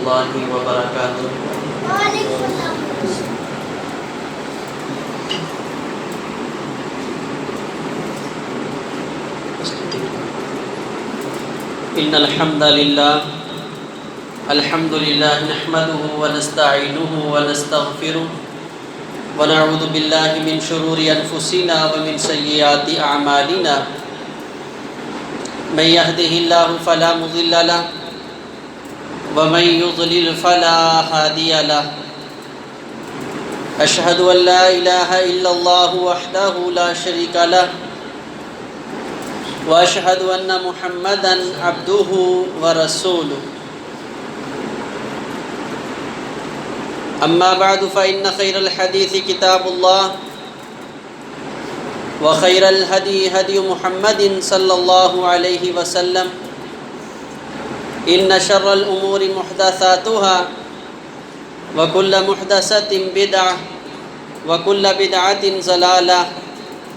اللہ وبرکاتہ۔ ان الحمد للہ نحمده ونستعینه ونستغفره ونعوذ باللہ من شرور انفسنا ومن سیئات اعمالنا من يهده اللہ فلا مضل له ومن يضلل فلا هادي له اشهد ان لا الہ الا اللہ وحدہ لا شریک له واشهد ان محمدا عبده ورسوله اما بعد فان خير الحديث كتاب الله وخير الهدي هدي محمد صلى الله عليه وسلم ان شر الامور محدثاتها وكل محدثة بدعة وكل بدعة ضلالة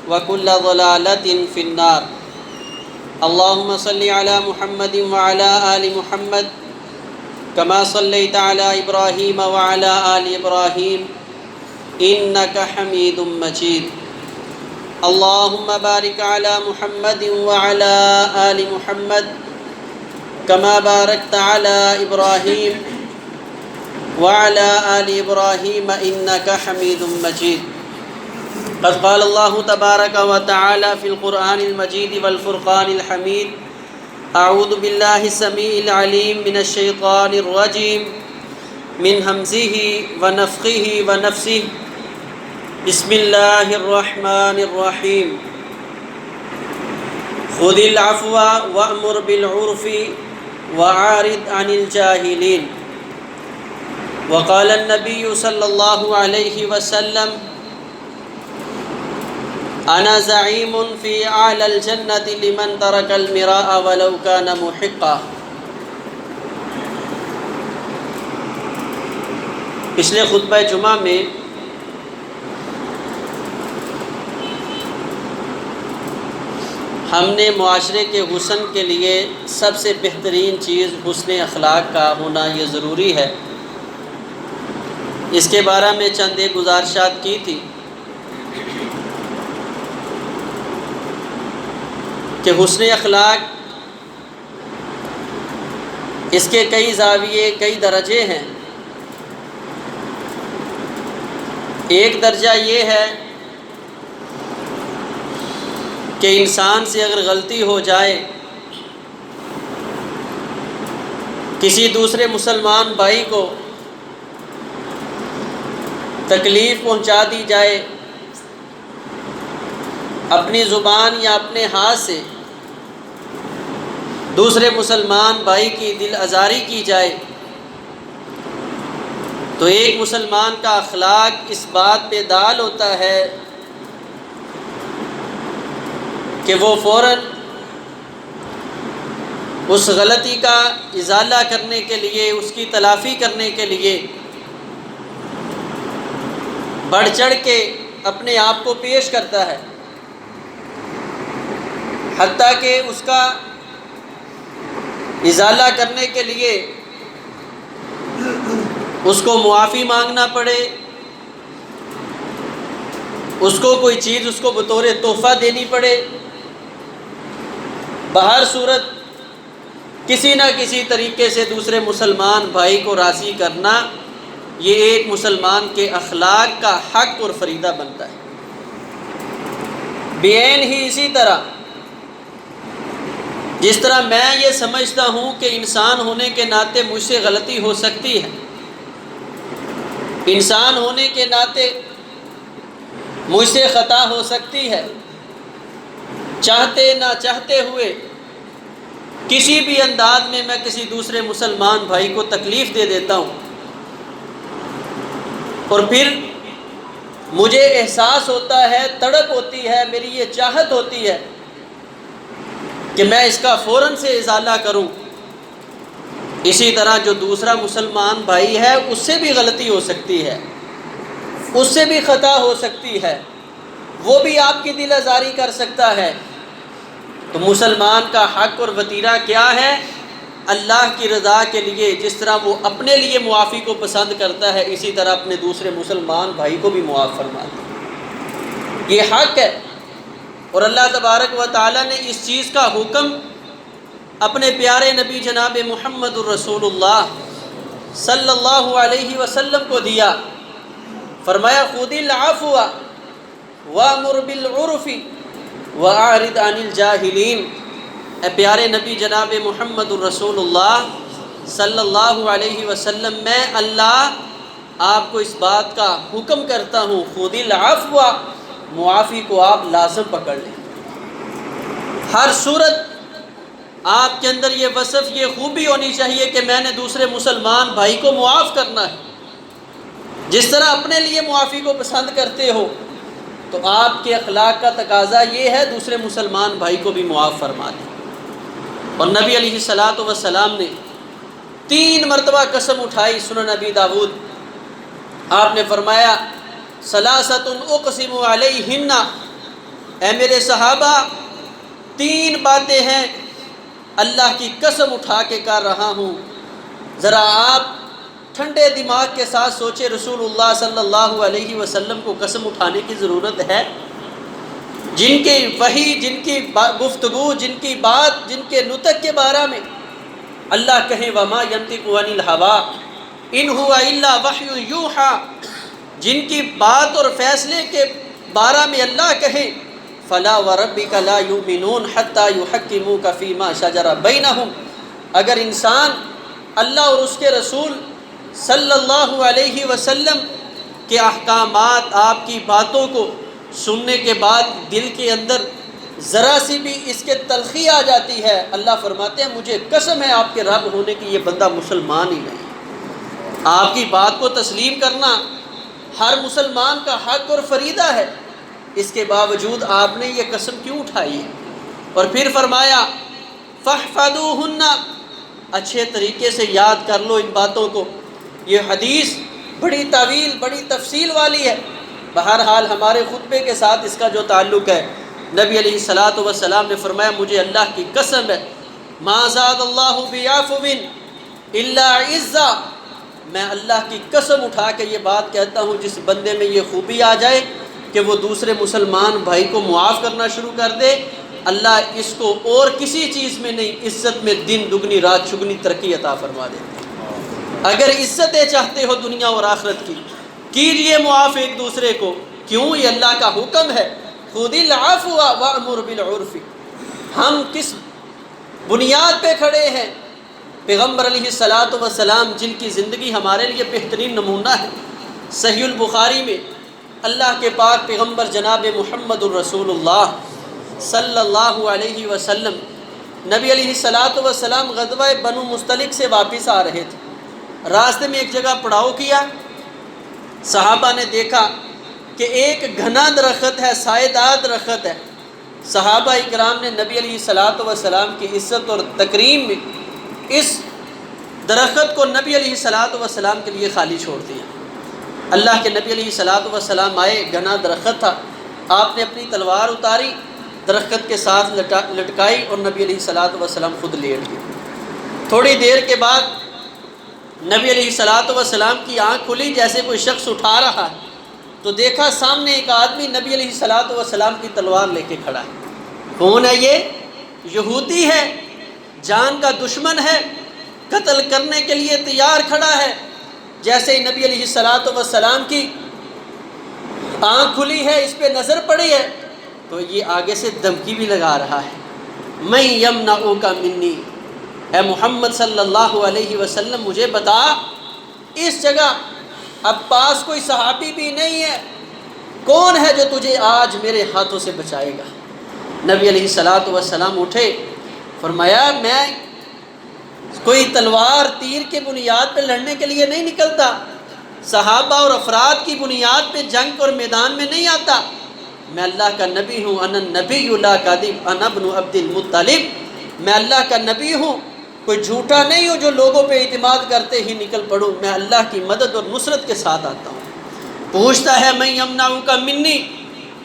وكل ضلالة في النار اللهم صل على محمد وعلى آل محمد كما صليت على إبراهيم وعلى آل إبراهيم إنك حميد مجيد اللهم بارك على محمد وعلى آل محمد كما باركت على إبراهيم وعلى آل إبراهيم إنك حميد مجيد قد قال الله تبارك وتعالى في القرآن المجيد والفرقان الحميد أعوذ بالله السميع العليم من الشيطان الرجيم من همزه ونفخه ونفسه بسم الله الرحمن الرحيم خذ العفو وأمر بالعرف وعارض عن الجاهلين وقال النبي صلى الله عليه وسلم انا زعیم فی اعلی الجنۃ لمن ترک المراء ولو کان محقا۔ پچھلے خطبہ جمعہ میں ہم نے معاشرے کے حسن کے لیے سب سے بہترین چیز حسن اخلاق کا ہونا یہ ضروری ہے، اس کے بارے میں چند ایک گزارشات کی تھی کہ حسن اخلاق اس کے کئی زاویے کئی درجے ہیں۔ ایک درجہ یہ ہے کہ انسان سے اگر غلطی ہو جائے، کسی دوسرے مسلمان بھائی کو تکلیف پہنچا دی جائے، اپنی زبان یا اپنے ہاتھ سے دوسرے مسلمان بھائی کی دل آزاری کی جائے، تو ایک مسلمان کا اخلاق اس بات پہ دال ہوتا ہے کہ وہ فوراً اس غلطی کا ازالہ کرنے کے لیے، اس کی تلافی کرنے کے لیے بڑھ چڑھ کے اپنے آپ کو پیش کرتا ہے، حتیٰ کہ اس کا ازالہ کرنے کے لیے اس کو معافی مانگنا پڑے، اس کو کوئی چیز اس کو بطور تحفہ دینی پڑے، بہر صورت کسی نہ کسی طریقے سے دوسرے مسلمان بھائی کو راضی کرنا یہ ایک مسلمان کے اخلاق کا حق اور فریضہ بنتا ہے۔ بعین ہی اسی طرح جس طرح میں یہ سمجھتا ہوں کہ انسان ہونے کے ناطے مجھ سے غلطی ہو سکتی ہے، انسان ہونے کے ناطے مجھ سے خطا ہو سکتی ہے، چاہتے نہ چاہتے ہوئے کسی بھی انداز میں میں کسی دوسرے مسلمان بھائی کو تکلیف دے دیتا ہوں، اور پھر مجھے احساس ہوتا ہے، تڑپ ہوتی ہے، میری یہ چاہت ہوتی ہے کہ میں اس کا فوراً سے ازالہ کروں۔ اسی طرح جو دوسرا مسلمان بھائی ہے اس سے بھی غلطی ہو سکتی ہے، اس سے بھی خطا ہو سکتی ہے، وہ بھی آپ کی دل آزاری کر سکتا ہے۔ تو مسلمان کا حق اور وطیرہ کیا ہے اللہ کی رضا کے لیے جس طرح وہ اپنے لیے معافی کو پسند کرتا ہے، اسی طرح اپنے دوسرے مسلمان بھائی کو بھی معاف فرما دے، یہ حق ہے۔ اور اللہ تبارک و تعالیٰ نے اس چیز کا حکم اپنے پیارے نبی جناب محمد الرسول اللہ صلی اللہ علیہ وسلم کو دیا، فرمایا خذ العفو وامر بالعرف واعرض عن الجاہلین۔ اے پیارے نبی جناب محمد الرسول اللہ صلی اللہ علیہ وسلم، میں اللہ آپ کو اس بات کا حکم کرتا ہوں، خذ العفو، معافی کو آپ لازم پکڑ لیں۔ ہر صورت آپ کے اندر یہ وصف، یہ خوبی ہونی چاہیے کہ میں نے دوسرے مسلمان بھائی کو معاف کرنا ہے۔ جس طرح اپنے لیے معافی کو پسند کرتے ہو تو آپ کے اخلاق کا تقاضا یہ ہے دوسرے مسلمان بھائی کو بھی معاف فرما دیں۔ اور نبی علیہ الصلاۃ والسلام نے 3 مرتبہ قسم اٹھائی، سنن نبی داود، آپ نے فرمایا ثلاثۃ اقسم علیہن، اے میرے صحابہ 3 باتیں ہیں اللہ کی قسم اٹھا کے کر رہا ہوں، ذرا آپ ٹھنڈے دماغ کے ساتھ سوچے، رسول اللہ صلی اللہ علیہ وسلم کو قسم اٹھانے کی ضرورت ہے؟ جن کی وحی، جن کی گفتگو، جن کی بات، جن کے نطق کے بارے میں اللہ کہیں وما ینطق عن الہوی ان ہوا الا وحی یوحی، جن کی بات اور فیصلے کے بارے میں اللہ کہے فلا وربک لا یؤمنون حتی یحکموک فیما شجر بینہم، اگر انسان اللہ اور اس کے رسول صلی اللہ علیہ وسلم کے احکامات، آپ کی باتوں کو سننے کے بعد دل کے اندر ذرا سی بھی اس کے تلخی آ جاتی ہے، اللہ فرماتے ہیں مجھے قسم ہے آپ کے رب ہونے کی، یہ بندہ مسلمان ہی نہیں۔ آپ کی بات کو تسلیم کرنا ہر مسلمان کا حق اور فریضہ ہے، اس کے باوجود آپ نے یہ قسم کیوں اٹھائی ہے؟ اور پھر فرمایا فاحفظوہن، اچھے طریقے سے یاد کر لو ان باتوں کو۔ یہ حدیث بڑی طویل، بڑی تفصیل والی ہے، بہرحال ہمارے خطبے کے ساتھ اس کا جو تعلق ہے، نبی علیہ الصلاۃ والسلام نے فرمایا مجھے اللہ کی قسم ہے ما زاد اللہ بعفو الا عزا، میں اللہ کی قسم اٹھا کے یہ بات کہتا ہوں جس بندے میں یہ خوبی آ جائے کہ وہ دوسرے مسلمان بھائی کو معاف کرنا شروع کر دے، اللہ اس کو اور کسی چیز میں نہیں، عزت میں دن دگنی رات چگنی ترقی عطا فرما دیتے۔ اگر عزتیں چاہتے ہو دنیا اور آخرت کی، کیجئے معاف ایک دوسرے کو، کیوں؟ یہ اللہ کا حکم ہے، خذ العفو وامر بالعرف۔ ہم کس بنیاد پہ کھڑے ہیں؟ پیغمبر علیہ الصلاۃ والسلام جن کی زندگی ہمارے لیے بہترین نمونہ ہے، صحیح البخاری میں اللہ کے پاک پیغمبر جناب محمد الرسول اللہ صلی اللہ علیہ وسلم، نبی علیہ الصلاۃ والسلام غزوہ بنو مستلق سے واپس آ رہے تھے، راستے میں ایک جگہ پڑاؤ کیا، صحابہ نے دیکھا کہ ایک گھنا درخت ہے، سائے دار درخت ہے، صحابہ اکرام نے نبی علیہ الصلاۃ والسلام کی عزت اور تکریم میں اس درخت کو نبی علیہ الصلاۃ والسلام کے لیے خالی چھوڑ دیا۔ اللہ کے نبی علیہ الصلاۃ والسلام آئے، گھنا درخت تھا، آپ نے اپنی تلوار اتاری، درخت کے ساتھ لٹکائی اور نبی علیہ الصلاۃ والسلام خود لیٹ گئے۔ تھوڑی دیر کے بعد نبی علیہ الصلاۃ والسلام کی آنکھ کھلی، جیسے کوئی شخص اٹھا رہا ہے، تو دیکھا سامنے ایک آدمی نبی علیہ الصلاۃ والسلام کی تلوار لے کے کھڑا ہے۔ کون ہے یہ؟ یہودی ہے، جان کا دشمن ہے، قتل کرنے کے لیے تیار کھڑا ہے۔ جیسے ہی نبی علیہ الصلاۃ والسلام کی آنکھ کھلی ہے، اس پہ نظر پڑی ہے، تو یہ آگے سے دھمکی بھی لگا رہا ہے، میں یمنعک منی، اے محمد صلی اللہ علیہ وسلم مجھے بتا، اس جگہ اب پاس کوئی صحابی بھی نہیں ہے، کون ہے جو تجھے آج میرے ہاتھوں سے بچائے گا؟ نبی علیہ الصلاۃ والسلام اٹھے، فرمایا میں کوئی تلوار تیر کے بنیاد پہ لڑنے کے لیے نہیں نکلتا، صحابہ اور افراد کی بنیاد پہ جنگ اور میدان میں نہیں آتا، میں اللہ کا نبی ہوں، انا النبی لا کاذب انا ابن عبد المطلب، میں اللہ کا نبی ہوں، کوئی جھوٹا نہیں ہوں جو لوگوں پہ اعتماد کرتے ہی نکل پڑوں، میں اللہ کی مدد اور نصرت کے ساتھ آتا ہوں۔ پوچھتا ہے میں یمنعک منی،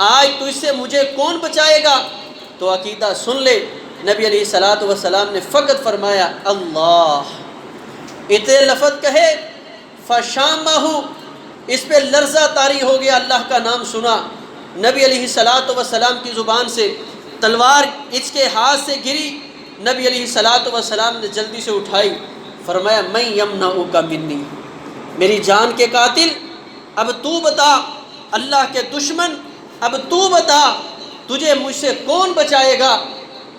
آج تو اس سے مجھے کون بچائے گا؟ تو عقیدہ سن لے، نبی علیہ الصلوۃ والسلام نے فقط فرمایا اللہ، اتنے لفظ کہے فشامہ، اس پہ لرزہ طاری ہو گیا، اللہ کا نام سنا، نبی علیہ الصلوۃ والسلام کی زبان سے تلوار اس کے ہاتھ سے گری، نبی علیہ الصلوۃ والسلام نے جلدی سے اٹھائی، فرمایا من یمنعک منی، میری جان کے قاتل اب تو بتا، اللہ کے دشمن اب تو بتا تجھے مجھ سے کون بچائے گا؟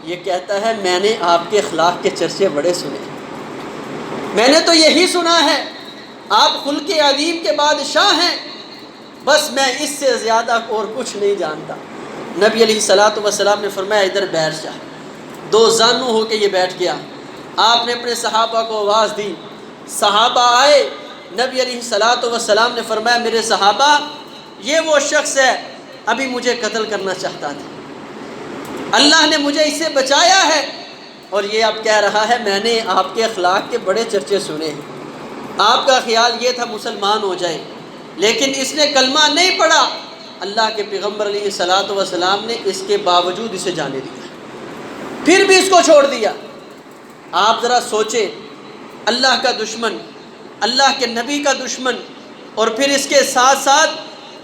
یہ کہتا ہے میں نے آپ کے اخلاق کے چرچے بڑے سنے، میں نے تو یہی سنا ہے آپ خلق عظیم کے بادشاہ ہیں، بس میں اس سے زیادہ اور کچھ نہیں جانتا۔ نبی علیہ الصلوۃ والسلام نے فرمایا ادھر بیٹھ جا، دو زانو ہو کے یہ بیٹھ گیا۔ آپ نے اپنے صحابہ کو آواز دی، صحابہ آئے، نبی علیہ الصلوۃ والسلام نے فرمایا میرے صحابہ یہ وہ شخص ہے ابھی مجھے قتل کرنا چاہتا تھا، اللہ نے مجھے اس سے بچایا ہے، اور یہ اب کہہ رہا ہے میں نے آپ کے اخلاق کے بڑے چرچے سنے ہیں، آپ کا خیال یہ تھا مسلمان ہو جائے، لیکن اس نے کلمہ نہیں پڑھا، اللہ کے پیغمبر علیہ الصلوۃ والسلام نے اس کے باوجود اسے جانے دیا، پھر بھی اس کو چھوڑ دیا۔ آپ ذرا سوچیں، اللہ کا دشمن، اللہ کے نبی کا دشمن، اور پھر اس کے ساتھ ساتھ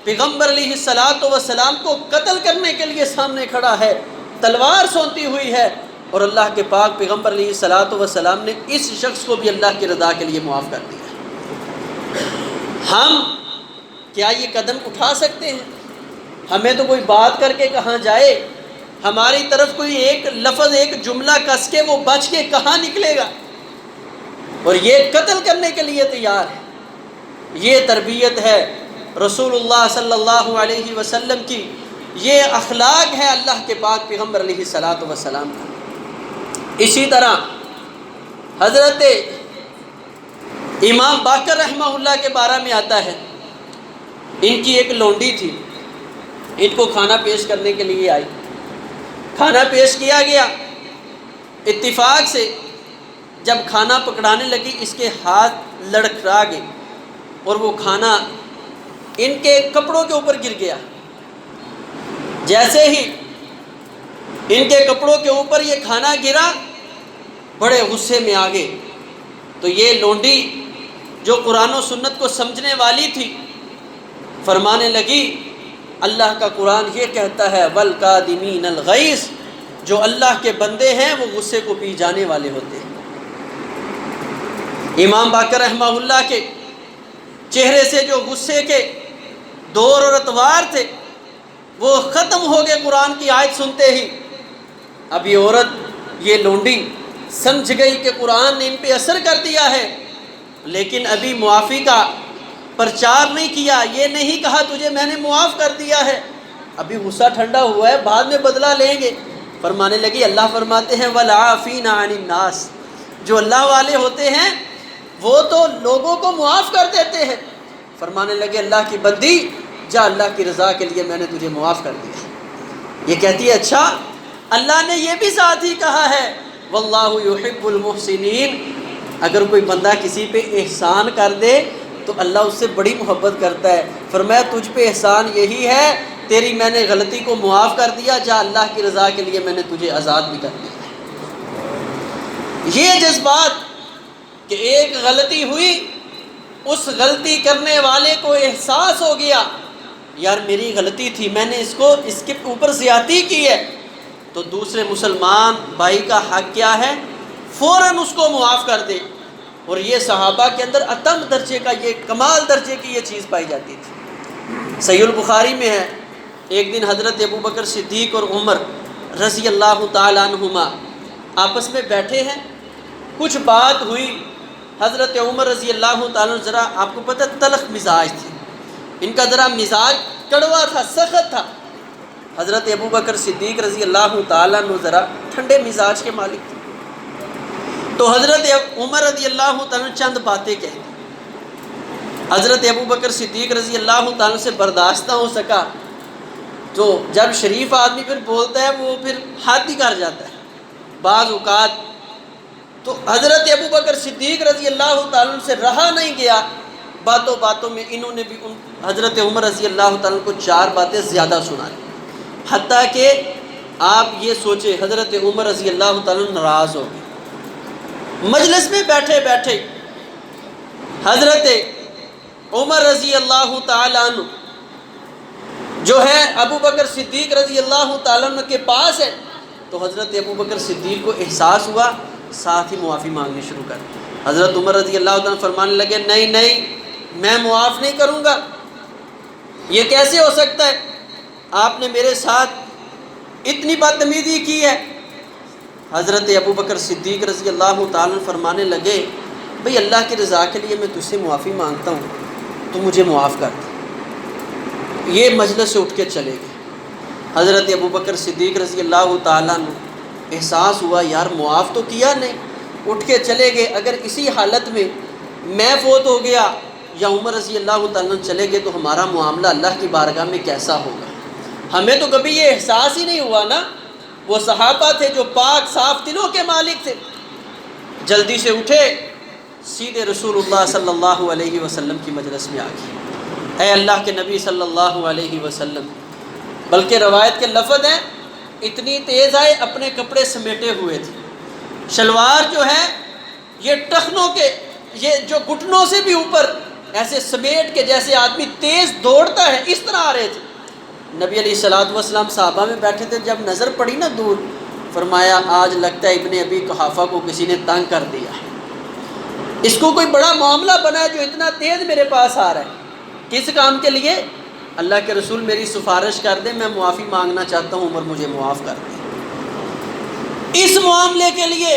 پیغمبر علیہ الصلوۃ والسلام کو قتل کرنے کے لیے سامنے کھڑا ہے، تلوار سونتی ہوئی ہے، اور اللہ کے پاک پیغمبر علیہ الصلوۃ والسلام نے اس شخص کو بھی اللہ کی رضا کے لیے معاف کر دیا۔ ہم کیا یہ قدم اٹھا سکتے ہیں؟ ہمیں تو کوئی بات کر کے کہاں جائے، ہماری طرف کوئی ایک لفظ ایک جملہ کس کے وہ بچ کے کہاں نکلے گا، اور یہ قتل کرنے کے لیے تیار ہے۔ یہ تربیت ہے رسول اللہ صلی اللہ علیہ وسلم کی، یہ اخلاق ہے اللہ کے پاک پیغمبر علیہ الصلوۃ والسلام کا۔ اسی طرح حضرت امام باقر رحمہ اللہ کے بارے میں آتا ہے، ان کی ایک لونڈی تھی، ان کو کھانا پیش کرنے کے لیے آئی، کھانا پیش کیا گیا، اتفاق سے جب کھانا پکڑانے لگی اس کے ہاتھ لڑکھڑا گئے اور وہ کھانا ان کے کپڑوں کے اوپر گر گیا۔ جیسے ہی ان کے کپڑوں کے اوپر یہ کھانا گرا بڑے غصے میں آ گئے، تو یہ لونڈی جو قرآن و سنت کو سمجھنے والی تھی فرمانے لگی اللہ کا قرآن یہ کہتا ہے وَالْقَادِمِينَ الْغَيْظَ، جو اللہ کے بندے ہیں وہ غصے کو پی جانے والے ہوتے ہیں۔ امام باقر رحمہ اللہ کے چہرے سے جو غصے کے دور اور اتوار تھے وہ ختم ہو گئے قرآن کی آیت سنتے ہی۔ اب یہ عورت، یہ لونڈی سمجھ گئی کہ قرآن نے ان پہ اثر کر دیا ہے، لیکن ابھی معافی کا پرچار نہیں کیا، یہ نہیں کہا تجھے میں نے معاف کر دیا ہے، ابھی غصہ ٹھنڈا ہوا ہے، بعد میں بدلہ لیں گے۔ فرمانے لگی اللہ فرماتے ہیں وَالْعَافِينَ عَنِ النَّاسِ، جو اللہ والے ہوتے ہیں وہ تو لوگوں کو معاف کر دیتے ہیں۔ فرمانے لگے اللہ کی بندی جا، اللہ کی رضا کے لیے میں نے تجھے معاف کر دیا۔ یہ کہتی ہے اچھا اللہ نے یہ بھی ساتھ ہی کہا ہے وَاللَّهُ يُحِبُّ الْمُحْسِنِينَ، اگر کوئی بندہ کسی پہ احسان کر دے تو اللہ اس سے بڑی محبت کرتا ہے۔ فرمایا تجھ پہ احسان یہی ہے، تیری میں نے غلطی کو معاف کر دیا، جا اللہ کی رضا کے لیے میں نے تجھے آزاد بھی کر دیا۔ یہ جذبات کہ ایک غلطی ہوئی، اس غلطی کرنے والے کو احساس ہو گیا یار میری غلطی تھی، میں نے اس کے اوپر زیادتی کی ہے، تو دوسرے مسلمان بھائی کا حق کیا ہے فوراً اس کو معاف کر دے۔ اور یہ صحابہ کے اندر اتم درجے کا، یہ کمال درجے کی یہ چیز پائی جاتی تھی۔ صحیح البخاری میں ہے ایک دن حضرت ابو بکر صدیق اور عمر رضی اللہ تعالیٰ عنہما آپس میں بیٹھے ہیں، کچھ بات ہوئی، حضرت عمر رضی اللہ تعالیٰ عنہ ذرا آپ کو پتہ تلخ مزاج تھے، ان کا ذرا مزاج کڑوا تھا، سخت تھا۔ حضرت ابو بکر صدیق رضی اللہ تعالیٰ عنہ ذرا ٹھنڈے مزاج کے مالک تھے۔ تو حضرت عمر رضی اللہ تعالیٰ عنہ چند باتیں کہتے، حضرت ابو بکر صدیق رضی اللہ تعالیٰ سے برداشت نہ ہو سکا، تو جب شریف آدمی پھر بولتا ہے وہ پھر حد ہی کر جاتا ہے بعض اوقات، تو حضرت ابو بکر صدیق رضی اللہ تعالیٰ سے رہا نہیں گیا، باتوں باتوں میں انہوں نے بھی حضرت عمر رضی اللہ تعالیٰ کو 4 باتیں زیادہ سنائی، حتیٰ کہ آپ یہ سوچے حضرت عمر رضی اللہ تعالیٰ ناراض ہو گئے، مجلس میں بیٹھے بیٹھے حضرت عمر رضی اللہ تعالیٰ عنہ جو ہے ابو بکر صدیق رضی اللہ تعالیٰ عنہ کے پاس ہے، تو حضرت ابو بکر صدیق کو احساس ہوا، ساتھ ہی معافی مانگنی شروع کر دی۔ حضرت عمر رضی اللہ تعالیٰ عنہ فرمانے لگے نہیں نہیں، میں معاف نہیں کروں گا، یہ کیسے ہو سکتا ہے، آپ نے میرے ساتھ اتنی بدتمیزی کی ہے۔ حضرت ابو بکر صدیق رضی اللہ تعالیٰ عنہ فرمانے لگے بھئی اللہ کی رضا کے لیے میں تجھ سے معافی مانگتا ہوں، تو مجھے معاف کر دے۔ یہ مجلس سے اٹھ کے چلے گئے۔ حضرت ابو بکر صدیق رضی اللہ تعالیٰ عنہ احساس ہوا یار معاف تو کیا نہیں، اٹھ کے چلے گئے، اگر اسی حالت میں میں فوت ہو گیا یا عمر رضی اللہ تعالیٰ عنہ چلے گئے تو ہمارا معاملہ اللہ کی بارگاہ میں کیسا ہوگا؟ ہمیں تو کبھی یہ احساس ہی نہیں ہوا نا۔ وہ صحابہ تھے جو پاک صاف دلوں کے مالک تھے، جلدی سے اٹھے، سیدھے رسول اللہ صلی اللہ علیہ وسلم کی مجلس میں آ گئے۔ اے اللہ کے نبی صلی اللہ علیہ وسلم، بلکہ روایت کے لفظ ہیں اتنی تیز آئے اپنے کپڑے سمیٹے ہوئے تھے، شلوار جو ہے یہ ٹخنوں کے، یہ جو گھٹنوں سے بھی اوپر ایسے سمیٹ کے جیسے آدمی تیز دوڑتا ہے اس طرح آ رہے تھے۔ نبی علیہ الصلوۃ والسلام صحابہ میں بیٹھے تھے، جب نظر پڑی نا دور، فرمایا آج لگتا ہے ابن ابی قحافہ کو کسی نے تنگ کر دیا ہے، اس کو کوئی بڑا معاملہ بنا ہے جو اتنا تیز میرے پاس آ رہا ہے۔ کس کام کے لیے؟ اللہ کے رسول میری سفارش کر دیں، میں معافی مانگنا چاہتا ہوں، عمر مجھے معاف کر دیں۔ اس معاملے کے لیے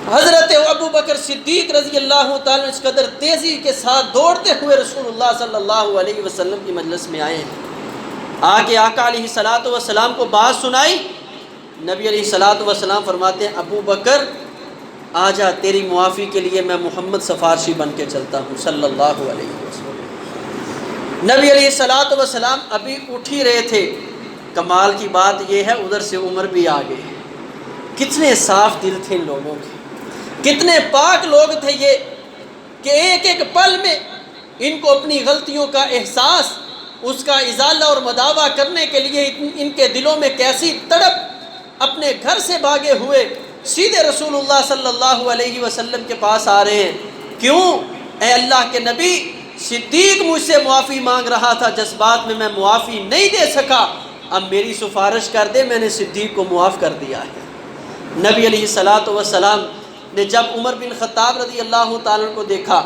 حضرت ابو بکر صدیق رضی اللہ تعالیٰ اس قدر تیزی کے ساتھ دوڑتے ہوئے رسول اللہ صلی اللہ علیہ وسلم کی مجلس میں آئے ہیں۔ آ کے آقا علیہ الصلوۃ والسلام کو بات سنائی۔ نبی علیہ الصلوۃ والسلام فرماتے ہیں ابو بکر آ جا، تیری معافی کے لیے میں محمد سفارشی بن کے چلتا ہوں صلی اللہ علیہ وسلم۔ نبی علیہ الصلوۃ والسلام ابھی اٹھ ہی رہے تھے، کمال کی بات یہ ہے ادھر سے عمر بھی آ گئے۔ کتنے صاف دل تھے ان لوگوں کے، کتنے پاک لوگ تھے یہ کہ ایک ایک پل میں ان کو اپنی غلطیوں کا احساس، اس کا ازالہ اور مداوع کرنے کے لیے ان کے دلوں میں کیسی تڑپ، اپنے گھر سے بھاگے ہوئے سیدھے رسول اللہ صلی اللہ علیہ وسلم کے پاس آ رہے ہیں۔ کیوں؟ اے اللہ کے نبی، صدیق مجھ سے معافی مانگ رہا تھا، جذبات میں معافی نہیں دے سکا، اب میری سفارش کر دے، میں نے صدیق کو معاف کر دیا ہے۔ نبی علیہ الصلوۃ والسلام نے جب عمر بن خطاب رضی اللہ تعالیٰ کو دیکھا،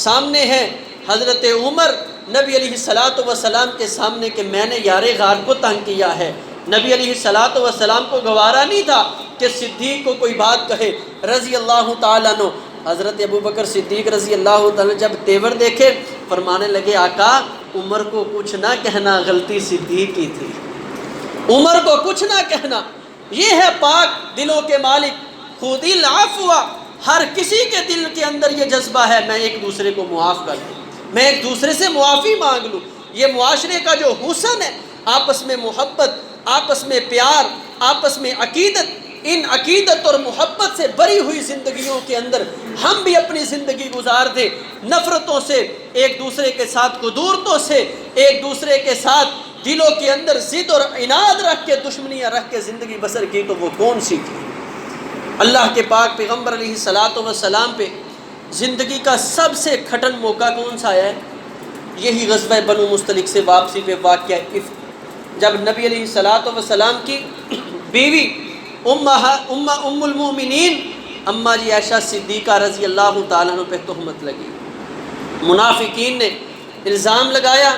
سامنے ہے حضرت عمر، نبی علیہ الصلوۃ والسلام کے سامنے کہ میں نے یار غار کو تنگ کیا ہے۔ نبی علیہ الصلوۃ والسلام کو گوارا نہیں تھا کہ صدیق کو کوئی بات کہے رضی اللہ تعالیٰ عنہ۔ حضرت ابو بکر صدیق رضی اللہ تعالیٰ جب تیور دیکھے، فرمانے لگے آقا عمر کو کچھ نہ کہنا، غلطی صدیق کی تھی، عمر کو کچھ نہ کہنا۔ یہ ہے پاک دلوں کے مالک، خود العفو، ہر کسی کے دل کے اندر یہ جذبہ ہے میں ایک دوسرے کو معاف کر دوں، میں ایک دوسرے سے معافی مانگ لوں۔ یہ معاشرے کا جو حسن ہے، آپس میں محبت، آپس میں پیار، آپس میں عقیدت، ان عقیدت اور محبت سے بری ہوئی زندگیوں کے اندر ہم بھی اپنی زندگی گزار دیں، نفرتوں سے، ایک دوسرے کے ساتھ قدورتوں سے، ایک دوسرے کے ساتھ دلوں کے اندر ضد اور عناد رکھ کے، دشمنیاں رکھ کے زندگی بسر کی تو وہ کون سی تھی؟ اللہ کے پاک پیغمبر علیہ الصلوۃ والسلام پہ زندگی کا سب سے کھٹن موقع کون سا آیا ہے؟ یہی غزوہ بنو مستلق سے واپسی پہ واقعہ افک، جب نبی علیہ الصلوۃ والسلام کی بیوی ام المؤمنین اماں جی عائشہ صدیقہ رضی اللہ تعالیٰ عنہ پہ تہمت لگی، منافقین نے الزام لگایا۔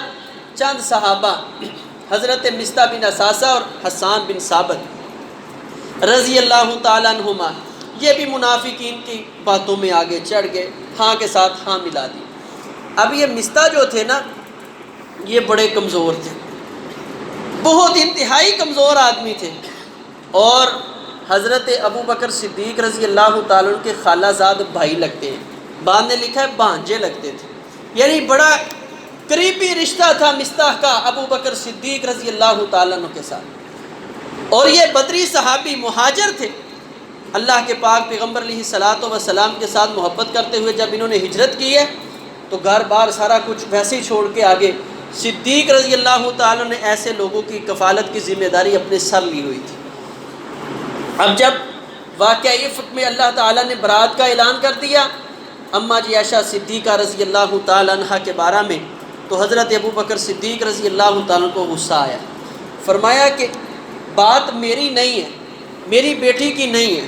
چند صحابہ حضرت مصطح بن اساسہ اور حسان بن ثابت رضی اللہ تعالیٰ عنہما، یہ بھی منافقین کی باتوں میں آگے چڑھ گئے، ہاں کے ساتھ ہاں ملا دی۔ اب یہ مصطح جو تھے نا، یہ بڑے کمزور تھے، بہت انتہائی کمزور آدمی تھے، اور حضرت ابو بکر صدیق رضی اللہ تعالیٰ عنہ کے خالہ زاد بھائی لگتے ہیں، بعد نے لکھا ہے بھانجے لگتے تھے، یعنی بڑا قریبی رشتہ تھا مصطح کا ابو بکر صدیق رضی اللہ تعالیٰ عنہ کے ساتھ۔ اور یہ بدری صحابی مہاجر تھے، اللہ کے پاک پیغمبر علیہ الصلوۃ والسلام کے ساتھ محبت کرتے ہوئے جب انہوں نے ہجرت کی ہے تو گھر بار سارا کچھ ویسے ہی چھوڑ کے آگے صدیق رضی اللہ تعالیٰ نے ایسے لوگوں کی کفالت کی ذمہ داری اپنے سر لی ہوئی تھی۔ اب جب واقعہ افک میں اللہ تعالیٰ نے برات کا اعلان کر دیا اماں جی عائشہ صدیقہ رضی اللہ تعالیٰ عنہ کے بارے میں، تو حضرت ابو بکر صدیق رضی اللہ تعالیٰ کو غصہ آیا، فرمایا کہ بات میری نہیں ہے، میری بیٹی کی نہیں ہے،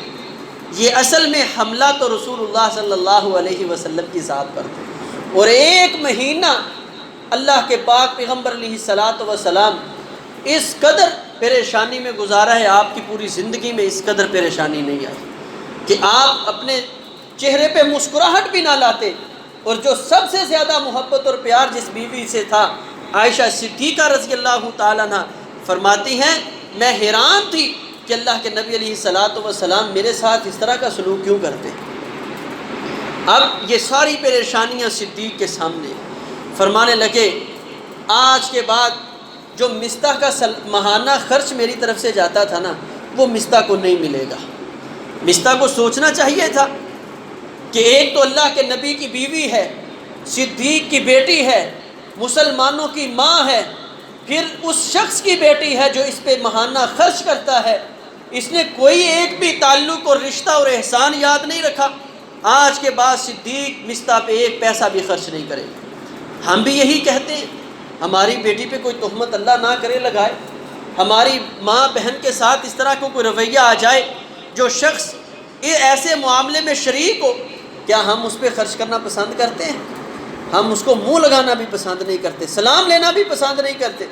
یہ اصل میں حملہ تو رسول اللہ صلی اللہ علیہ وسلم کی ذات پر تھا، اور ایک مہینہ اللہ کے پاک پیغمبر علیہ الصلاۃ والسلام اس قدر پریشانی میں گزارا ہے، آپ کی پوری زندگی میں اس قدر پریشانی نہیں آئی کہ آپ اپنے چہرے پہ مسکراہٹ بھی نہ لاتے، اور جو سب سے زیادہ محبت اور پیار جس بیوی سے تھا عائشہ صدیقہ رضی اللہ تعالیٰ عنہ فرماتی ہیں میں حیران تھی کہ اللہ کے نبی علیہ الصلاۃ والسلام میرے ساتھ اس طرح کا سلوک کیوں کرتے۔ اب یہ ساری پریشانیاں صدیق کے سامنے، فرمانے لگے آج کے بعد جو مستح کا ماہانہ خرچ میری طرف سے جاتا تھا نا وہ مستح کو نہیں ملے گا۔ مستح کو سوچنا چاہیے تھا کہ ایک تو اللہ کے نبی کی بیوی ہے، صدیق کی بیٹی ہے، مسلمانوں کی ماں ہے، پھر اس شخص کی بیٹی ہے جو اس پہ ماہانہ خرچ کرتا ہے، اس نے کوئی ایک بھی تعلق اور رشتہ اور احسان یاد نہیں رکھا۔ آج کے بعد صدیق مستح پہ ایک پیسہ بھی خرچ نہیں کرے گا۔ ہم بھی یہی کہتے ہیں، ہماری بیٹی پہ کوئی تہمت اللہ نہ کرے لگائے، ہماری ماں بہن کے ساتھ اس طرح کو کوئی رویہ آ جائے، جو شخص ایسے معاملے میں شریک ہو، کیا ہم اس پہ خرچ کرنا پسند کرتے ہیں؟ ہم اس کو منہ لگانا بھی پسند نہیں کرتے، سلام لینا بھی پسند نہیں کرتے۔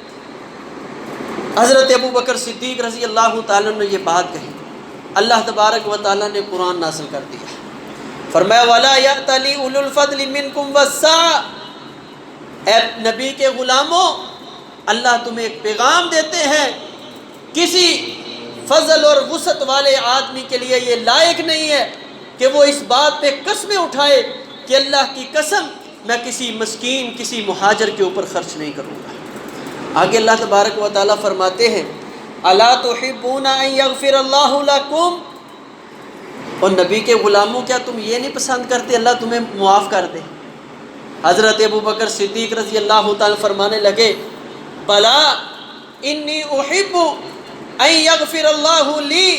حضرت ابو بکر صدیق رضی اللہ تعالیٰ نے یہ بات کہی، اللہ تبارک و تعالیٰ نے قرآن نازل کر دیا، فرمایا وَلَا يَأْتَلِ أُولُو الْفَضْلِ مِنْكُمْ وَالسَّعَةِ، اے نبی کے غلاموں اللہ تمہیں ایک پیغام دیتے ہیں، کسی فضل اور وسعت والے آدمی کے لیے یہ لائق نہیں ہے کہ وہ اس بات پہ قسمیں اٹھائے کہ اللہ کی قسم میں کسی مسکین کسی مہاجر کے اوپر خرچ نہیں کروں گا۔ آگے اللہ تبارک و تعالیٰ فرماتے ہیں الا تحبون ان یغفر اللہ لکم، اور نبی کے غلاموں کیا تم یہ نہیں پسند کرتے اللہ تمہیں معاف کر دے؟ حضرت ابو بکر صدیق رضی اللہ تعالیٰ فرمانے لگے بلا انی احب ان یغفر اللہ لی،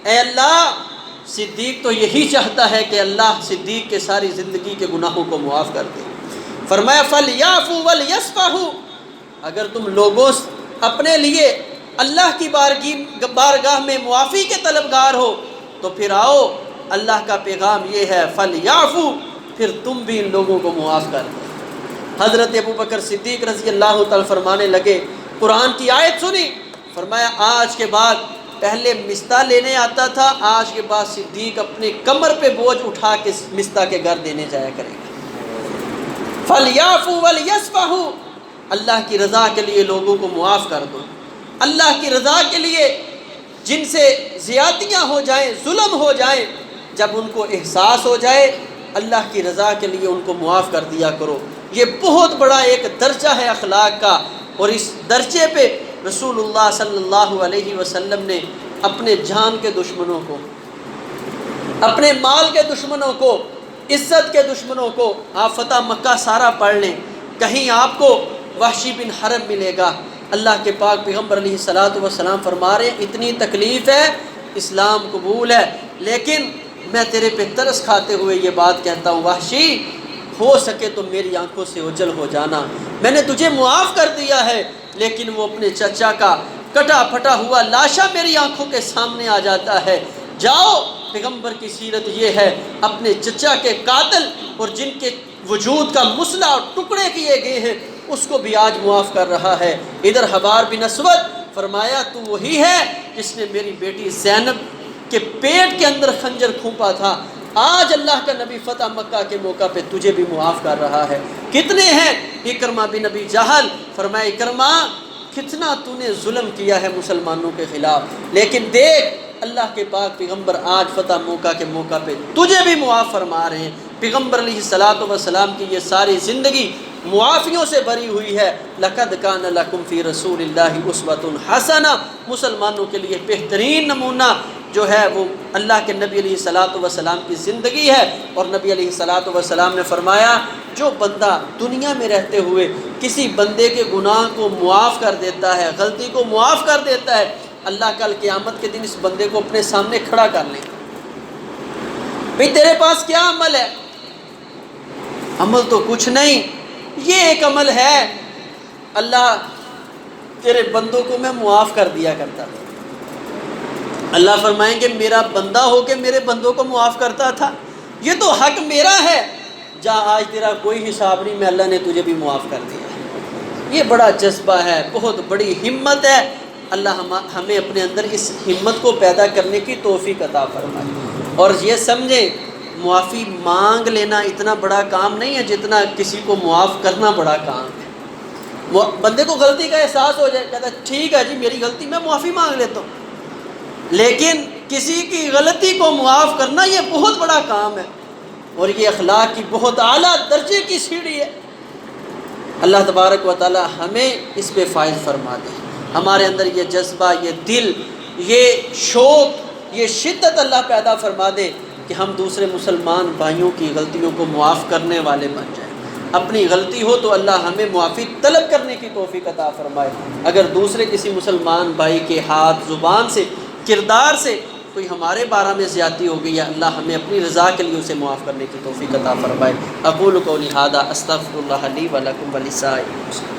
اے اللہ صدیق تو یہی چاہتا ہے کہ اللہ صدیق کے ساری زندگی کے گناہوں کو معاف کر دے۔ فرمایا فَلْيَعْفُوا وَلْيَصْفَحُوا، اگر تم لوگوں اپنے لیے اللہ کی بارگاہ میں معافی کے طلبگار ہو تو پھر آؤ، اللہ کا پیغام یہ ہے فَلْيَعْفُوا، پھر تم بھی ان لوگوں کو معاف کر دو۔ حضرت ابو بکر صدیق رضی اللہ تعالیٰ فرمانے لگے، قرآن کی آیت سنی، فرمایا آج کے بعد پہلے مستح لینے آتا تھا، آج کے بعد صدیق اپنے کمر پہ بوجھ اٹھا کے مستح کے گھر دینے جایا کرے گا۔ فَلْيَعْفُوا وَلْيَصْفَحُوا، اللہ کی رضا کے لیے لوگوں کو معاف کر دو، اللہ کی رضا کے لیے جن سے زیادتیاں ہو جائیں، ظلم ہو جائیں، جب ان کو احساس ہو جائے اللہ کی رضا کے لیے ان کو معاف کر دیا کرو۔ یہ بہت بڑا ایک درجہ ہے اخلاق کا، اور اس درجے پہ رسول اللہ صلی اللہ علیہ وسلم نے اپنے جان کے دشمنوں کو، اپنے مال کے دشمنوں کو، عزت کے دشمنوں کو، آپ فتح مکہ سارا پڑھ لیں، کہیں آپ کو وحشی بن حرب ملے گا، اللہ کے پاک پیغمبر علیہ الصلاۃ والسلام فرما رہے ہیں اتنی تکلیف ہے، اسلام قبول ہے، لیکن میں تیرے پہ ترس کھاتے ہوئے یہ بات کہتا ہوں وحشی، ہو سکے تو میری آنکھوں سے اوجھل ہو جانا، میں نے تجھے معاف کر دیا ہے، لیکن وہ اپنے چچا کا کٹا پھٹا ہوا لاشا میری آنکھوں کے سامنے آ جاتا ہے، جاؤ، پیغمبر کی سیرت یہ ہے اپنے چچا کے قاتل اور جن کے وجود کا مسئلہ اور ٹکڑے کیے گئے ہیں اس کو بھی آج معاف کر رہا ہے۔ ادھر حبار بن اسود فرمایا تو وہی ہے جس نے میری بیٹی زینب کے پیٹ کے اندر خنجر کھونپا تھا، آج اللہ کا نبی فتح مکہ کے موقع پہ تجھے بھی معاف کر رہا ہے۔ کتنے ہیں؟ اکرمہ بن ابی جہل، فرمایا اکرمہ کتنا تو نے ظلم کیا ہے مسلمانوں کے خلاف، لیکن دیکھ اللہ کے پاک پیغمبر آج فتح موقع کے موقع پہ تجھے بھی معاف فرما رہے ہیں۔ پیغمبر علیہ الصلاۃ والسلام کی یہ ساری زندگی معافیوں سے بھری ہوئی ہے۔ لقد کان لکم فی رسول اللہ اسوۃ حسنہ، مسلمانوں کے لیے بہترین نمونہ جو ہے وہ اللہ کے نبی علیہ الصلاۃ والسلام کی زندگی ہے، اور نبی علیہ الصلاۃ والسلام نے فرمایا جو بندہ دنیا میں رہتے ہوئے کسی بندے کے گناہ کو معاف کر دیتا ہے، غلطی کو معاف کر دیتا ہے، اللہ کل قیامت کے دن اس بندے کو اپنے سامنے کھڑا کر لیں، بھئی تیرے پاس کیا عمل ہے؟ عمل تو کچھ نہیں، یہ ایک عمل ہے، اللہ تیرے بندوں کو میں معاف کر دیا کرتا تھا۔ اللہ فرمائیں گے میرا بندہ ہو کے میرے بندوں کو معاف کرتا تھا، یہ تو حق میرا ہے، جا آج تیرا کوئی حساب نہیں، میں اللہ نے تجھے بھی معاف کر دیا ہے۔ یہ بڑا جذبہ ہے، بہت بڑی ہمت ہے، اللہ ہمیں اپنے اندر اس ہمت کو پیدا کرنے کی توفیق عطا فرمائے۔ اور یہ سمجھیں معافی مانگ لینا اتنا بڑا کام نہیں ہے جتنا کسی کو معاف کرنا بڑا کام ہے۔ بندے کو غلطی کا احساس ہو جائے، کہتا ہے ٹھیک ہے جی میری غلطی، میں معافی مانگ لیتا ہوں، لیکن کسی کی غلطی کو معاف کرنا یہ بہت بڑا کام ہے، اور یہ اخلاق کی بہت اعلیٰ درجے کی سیڑھی ہے۔ اللہ تبارک و تعالی ہمیں اس پہ فائز فرما دے، ہمارے اندر یہ جذبہ، یہ دل، یہ شوق، یہ شدت اللہ پیدا فرما دے کہ ہم دوسرے مسلمان بھائیوں کی غلطیوں کو معاف کرنے والے بن جائیں۔ اپنی غلطی ہو تو اللہ ہمیں معافی طلب کرنے کی توفیق عطا فرمائے، اگر دوسرے کسی مسلمان بھائی کے ہاتھ، زبان سے، کردار سے کوئی ہمارے بارے میں زیادتی ہو گئی ہے، اللہ ہمیں اپنی رضا کے لیے اسے معاف کرنے کی توفیق عطا فرمائے۔ اقول قولی ھذا استغفر اللہ لی ولکم ولسائر المسلمین۔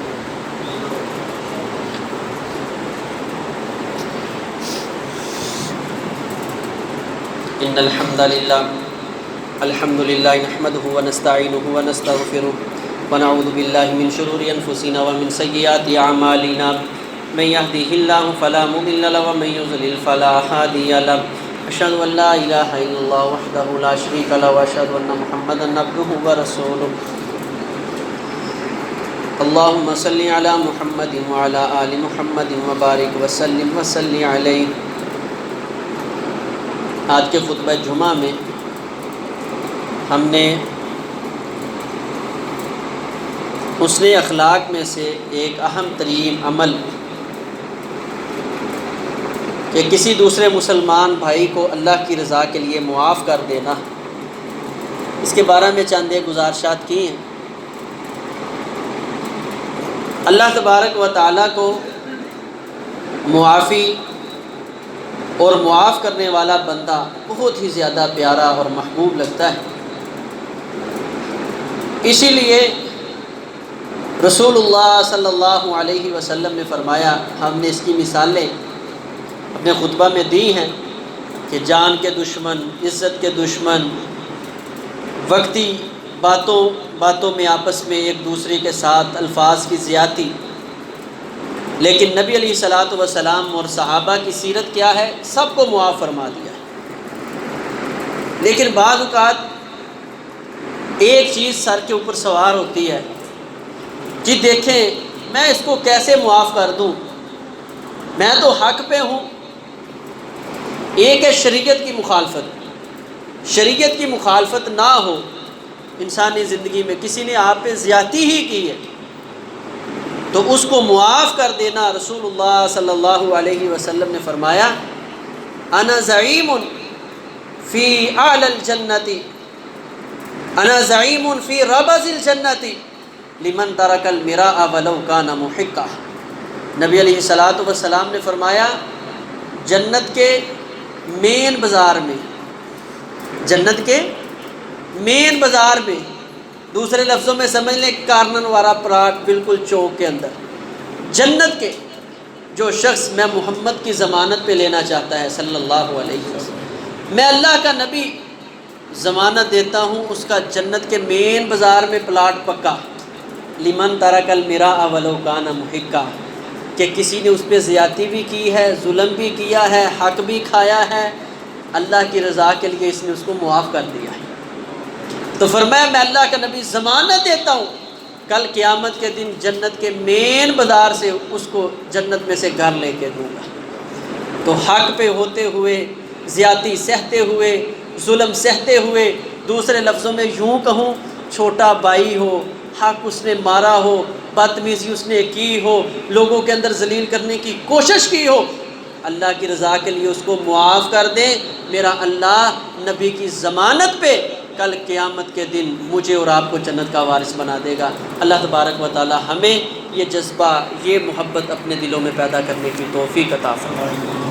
ان الحمد للہ نحمده ونستعینه ونستغفره ونعوذ باللہ من شرور انفسنا ومن سیئات اعمالنا، من يهده الله فلا مضل له ومن يضلل فلا هادي له، اشهد ان لا اله الا الله وحده لا شريك له واشهد ان محمدا عبده ورسوله۔ اللهم صل على محمد وعلى آل محمد وبارك وسلم وصل علیہ۔ آج کے خطبہ جمعہ میں ہم نے حسن اخلاق میں سے ایک اہم ترین عمل کہ کسی دوسرے مسلمان بھائی کو اللہ کی رضا کے لیے معاف کر دینا، اس کے بارے میں چند ایک گزارشات کی ہیں۔ اللہ تبارک و تعالیٰ کو معافی اور معاف کرنے والا بندہ بہت ہی زیادہ پیارا اور محبوب لگتا ہے، اسی لیے رسول اللہ صلی اللہ علیہ وسلم نے فرمایا، ہم نے اس کی مثالیں اپنے خطبہ میں دی ہیں کہ جان کے دشمن، عزت کے دشمن، وقتی باتوں میں آپس میں ایک دوسرے کے ساتھ الفاظ کی زیادتی، لیکن نبی علیہ الصلاۃ والسلام اور صحابہ کی سیرت کیا ہے؟ سب کو معاف فرما دیا ہے۔ لیکن بعض اوقات ایک چیز سر کے اوپر سوار ہوتی ہے، جی دیکھیں میں اس کو کیسے معاف کر دوں، میں تو حق پہ ہوں۔ ایک ہے شریعت کی مخالفت، شریعت کی مخالفت نہ ہو، انسانی زندگی میں کسی نے آپ پہ زیادتی ہی کی ہے تو اس کو معاف کر دینا۔ رسول اللہ صلی اللہ علیہ وسلم نے فرمایا، انا زعیم فی اعلی الجنت، انا زعیم فی ربض الجنت لمن ترک المراء ولو کان محقا۔ نبی علیہ الصلاۃ والسلام نے فرمایا، جنت کے مین بازار میں، جنت کے مین بازار میں، دوسرے لفظوں میں سمجھ لیں کارنن والا پلاٹ بالکل چوک کے اندر، جنت کے جو شخص میں محمد کی ضمانت پہ لینا چاہتا ہے صلی اللہ علیہ وسلم، میں اللہ کا نبی ضمانت دیتا ہوں اس کا جنت کے مین بازار میں پلاٹ پکا، لمن ترک المراء ولو کان محقا، کہ کسی نے اس پہ زیادتی بھی کی ہے، ظلم بھی کیا ہے، حق بھی کھایا ہے، اللہ کی رضا کے لیے اس نے اس کو معاف کر دیا ہے۔ تو فرمایا میں اللہ کا نبی ضمانت دیتا ہوں کل قیامت کے دن جنت کے مین بازار سے اس کو جنت میں سے گھر لے کے دوں گا۔ تو حق پہ ہوتے ہوئے، زیادتی سہتے ہوئے، ظلم سہتے ہوئے، دوسرے لفظوں میں یوں کہوں چھوٹا بھائی ہو، حق اس نے مارا ہو، بدتمیزی اس نے کی ہو، لوگوں کے اندر ذلیل کرنے کی کوشش کی ہو، اللہ کی رضا کے لیے اس کو معاف کر دیں، میرا اللہ نبی کی ضمانت پہ کل قیامت کے دن مجھے اور آپ کو جنت کا وارث بنا دے گا۔ اللہ تبارک و تعالی ہمیں یہ جذبہ، یہ محبت اپنے دلوں میں پیدا کرنے کی توفیق عطا فرمائے۔